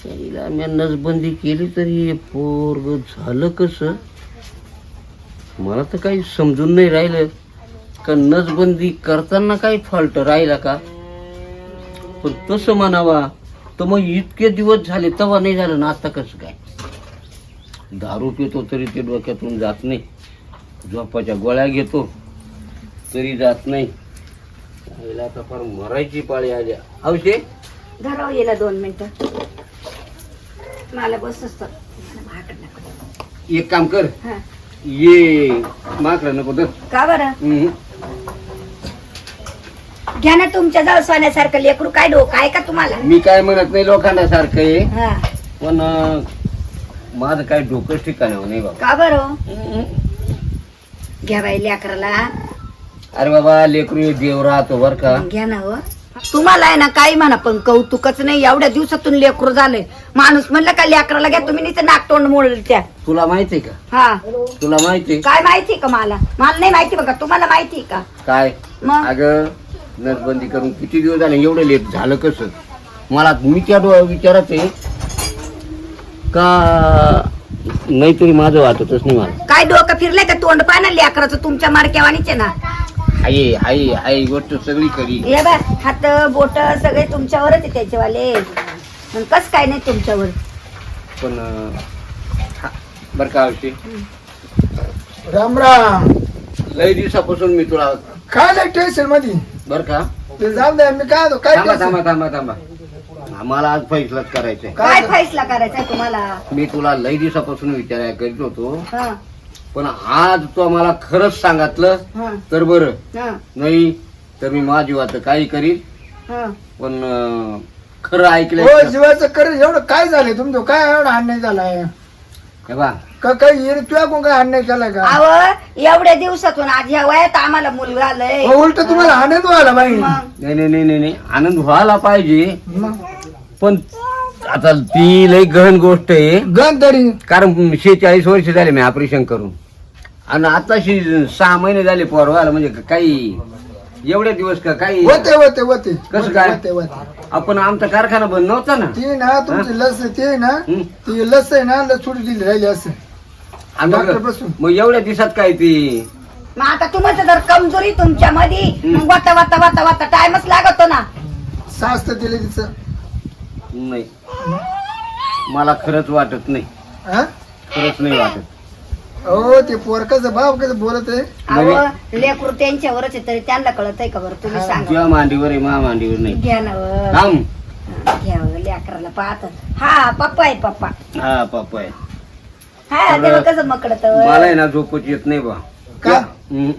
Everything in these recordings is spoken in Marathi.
त्याला मी नसबंदी केली तरी पोरग झालं कसं मला तर काही समजून नाही राहिलं का नसबंदी करताना काही फॉल्ट राहिला का पण तसं म्हणावा तर मग इतके दिवस झाले तेव्हा नाही झालं ना आता कसं काय दारू पितो तरी ते डोक्यातून जात नाही झोपाच्या गोळ्या घेतो तरी जात नाही याला आता फार मरायची पाळी आल्या औषे घरावर येला 2 मिनिटं मला बस असत एक काम कर हा ये माकडं नको तर का बरं घ्या ना तुमच्या जवळ सोन्यासारखं लेकरू काय डोकं आहे का तुम्हाला मी काय म्हणत नाही लोकांना सारखं आहे हा पण माझं काय डोकं ठिकाणावर नाही बाबा का बरं घ्या बाई लेकराला अरे बाबा लेकरू देव राहतो बर का घ्या ना हो तुम्हाला आहे ना काही म्हणा पण कौतुकच नाही एवढ्या दिवसातून लेकरू झालंय माणूस म्हणलं का लेकराला घ्या तुम्ही नुसतं नाकतोंड मोडल त्या तुला माहितीये का हा तुला माहितीये काय माहिती का मला नाही माहिती बघा तुम्हाला माहिती का काय मग अगं नसबंदी करून किती दिवस झाले एवढं लेट झालं कसं मला मी त्या विचारत आहे का नाहीतरी माझं वाटतच नाही मला काय डोकं फिरलंय का तोंड पाय ना लेकराचं तुमच्या मारक्यावानीच आहे ना आई आई आई गोष्ट सगळी खरी हे बघ हात बोट सगळे तुमच्यावरच आहे त्याच्यावाले कस काय नाही तुमच्यावर पण बर का आवडते राम राम लय दिवसापासून मी तुला काय नाही टेन्शन मध्ये बर का ते जाऊ दे मी काय होतो काय थांबा tension? थांबा थांबा थांबा मला आज फैसलाच करायचंय काय फैसला करायचा तुम्हाला मी तुला लय दिवसापासून विचारायला करीत होतो हा पण आज तो मला खरंच सांगितलं हा तर बरं हा नाही तर मी माझी वाट काही करीन हा पण खरं हो ऐकलं जीवाचं कर एवढं काय झालंय तुमचं काय एवढा अन्याय झालाय बा का काही तुझ्या कोण काय अन्याय केलाय का अव एवढ्या दिवसातून आज ह्या वयात आम्हाला मुलगा आलंय उलट तुम्हाला आनंद व्हायला पाहिजे मग नाही नाही नाही नाही नाही आनंद व्हायला पाहिजे मग पण आता ती लय गहन गोष्ट आहे गण तरी कारण 46 वर्ष झाले मी ऑपरेशन करून आणि आताशी 6 महिने झाले पोर व्हायला म्हणजे काही एवढे दिवस का काही होते होते होते कसं काय? होते होते आपण आमचा कारखाना बंद नव्हता ना ती ना तुमची लस ते ना हं? ती लस आहे ना लस सोडून दिली राहिली असं आणि डॉक्टर मग बसून. मग एवढ्या दिवसात काय ती मग आता तुमचं जर कमजोरी तुमच्या मध्ये मग वाता वाता वाता वाता टाइमच लागतो ना सास तर दिले तिचं नाही मला खरंच वाटत नाही हा खरंच नाही वाटत हो ते पोरकाचं बाप कसं बोलत आहे अहो लेकरू त्यांच्यावरच आहे तरी त्यांना कळत आहे का बरं तुम्ही सांगा तुझ्या मांडीवर आहे मा मांडीवर नाही घ्या ना व. थांब घ्या व, लेकराला पाहत हा पप्पा आहे पप्पा हा पप्पा आहे हा तेव्हा कसं मकडत मला आहे ना झोपच येत नाही बा का? हम्म.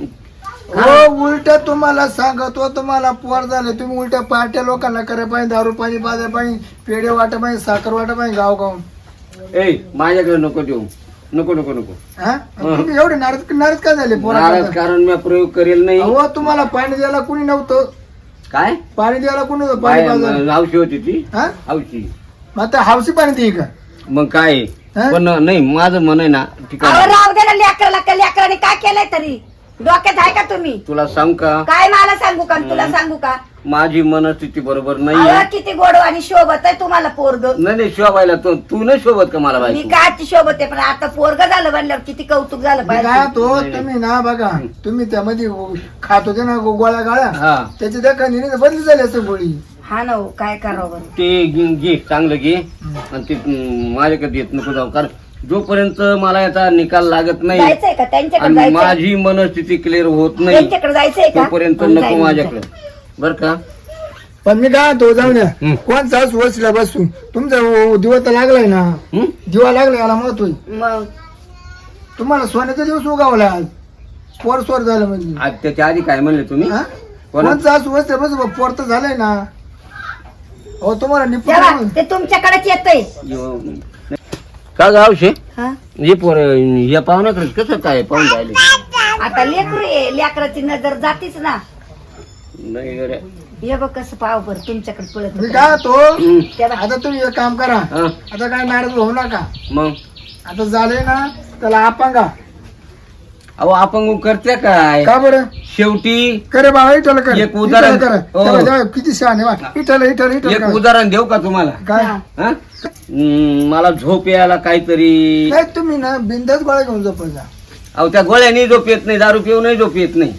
हो उलट तुम्हाला सांगतो तुम्हाला पोर झाले तुम्ही उलट्या पार्ट्या लोकांना करे पाहिजे दारू पाणी पाजा पाहिजे पेढे वाटा पाहिजे साखर वाटा पाहिजे गाव गाव ए माझ्याकडे नको देऊ नको नको नको हा तुम्ही एवढे नाराज का झाले नाराज पोरा कारण मी प्रयोग करेल नाही हो तुम्हाला पाणी द्यायला कुणी नव्हतं काय पाणी द्यायला कुणी नव्हतं पाणी पाजायला. औषधी होती ती हा औषधी मग आता हावशी पाणी देई का मग काय हा? पण नाही माझं मन आहे ना अहो ठिकाण राव दे ना लेकराला का लेकराने काय केलंय तरी डोक्यात आहे का तुम्ही तुला सांग का काय मला सांगू का तुला सांगू का माझी मनस्थिती बरोबर अहो नाहीये किती गोड आणि शोभत आहे तुम्हाला पोरग नाही नाही शोभायला तू नाही शोभत का मला मी बायको काय ती शोभत आहे पण आता पोरग झालं म्हणल्यावर किती कौतुक झालं मी पाहिजे काय तो तुम्ही ना बघा तुम्ही त्यामध्ये खात होते ना गोळ्या गाळ्या हा त्याची देखा बदली झाली असं गोळी हा ना हो, काय करावं बरं? ते घे चांगलं घे आणि ते माझ्याकडे येत नको जाऊ कारण जोपर्यंत मला याचा निकाल लागत नाही जायचंय का त्यांच्याकडे आणि जायचंय माझी मनस्थिती क्लिअर होत नाही त्यांच्याकडे जायचंय का तोपर्यंत मग नको जाईन, माझ्याकडे बर का पण मी काय तो जाऊ द्या हं. कोणचा असू वसला बसू तुमचा दिवा तर लागलाय ना हं? दिवा लागला याला मत होईल मग तुम्हाला सोन्याचा दिवस उगावला आज पोर स्वर झालं म्हणजे आज त्याच्या आधी काय म्हणले तुम्ही हा? कोणा- कोणचा असू वसला बसू पोर तर झालंय ना हो तुम्हाला तेव्हा निपुण ते तुमच्याकडेच येतंय का गाव शे हा? हे पोर या पाहुण्याकडे कसं काय पाहून राहिले आता लेकरू आहे लेकराची नजर जातीच ना नाही गड्या. हे बघ कसं पाव बर तुमच्याकडे पळत मी काय तो हं. तेव्हा आता तुम्ही एक काम करा हा, आता काय नाराज होऊ नका मग आता झाले ना त्याला आपांगा अहो अपंग करते काय का बरं शेवटी करे बाबा इटल कर एक उदाहरण- इटल कर. हो. चला, जाऊ, किती शहाणे वा इटल इटल इटल एक कर. उदाहरण देऊ का तुम्हाला काय हा? मला झोप यायला काहीतरी नाही तुम्ही ना बिंदास गोळ्या घेऊन झोपायचा. अहो त्या गोळ्यानी झोप येत नाही, दारू पिऊनही झोप येत नाही.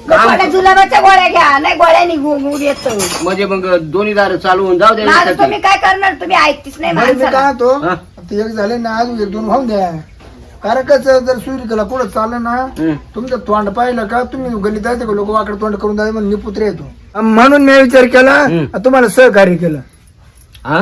गोळ्या जुलाबाच्या गोळ्या घ्या, नाही गोळ्यानी गुड येत. म्हणजे मग दोन्ही दार चालू होऊन जाऊ माझं द्या. तुम्ही काय करणार, तुम्ही ऐकतीच नाही बरं, मी माणसाला. काय तो हा? ते एक झाले ना अजून एक दोन वाहून द्या. कारण कसं जर सुरी केला पुढं चाललं ना तुमचं तोंड पाहिलं का तुम्ही गल्लीत जायचं का लोक वाकड तोंड करून जायचं म्हणून मी पुत्र येतो म्हणून मी विचार केला तुम्हाला सहकार्य केलं. हा